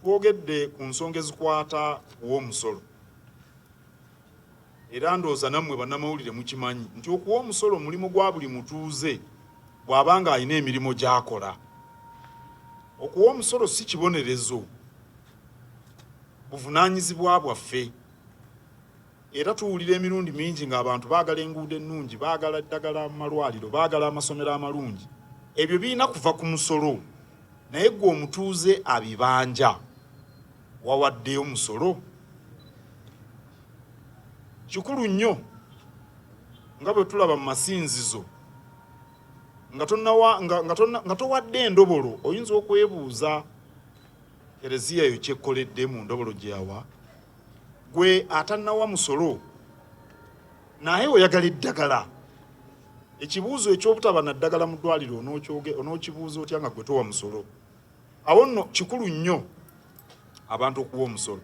twogedde ku nsonga ezikwata w'omusolo era ndowooza nammwe bannamawulire mukimanyi nti okuwa omusolo mulimu gwa buli mutuuze bw'abanga alina emirimu gy'akola. Okuwa omusolo si kibonerezo, buvunaanyizibwa bwaffe. Era tuwulira emirundi mingi ng'abantu baagala enguudo ennungi, baagala eddagala mu malwaliro, baagala amasomero amalungi. Ebyo birina kuva ku musolo, naye gwe omutuuze abibanja wawaddeyo musolo. Kikulu nnyo nga bwe tulaba mu masinzizo nga towadde endobolo, oyinza okwebuuza Ereziya yo kyekkoledde mu ndobolo gye yawa. Gwe atannawa musolo naye oyagala eddagala. Ekibuuzo eky'obutaba na ddagala mu ddwaliro onookibuuza otya nga gwe towa musolo? Awo nno kikulu nnyo abantu okuwa omusolo.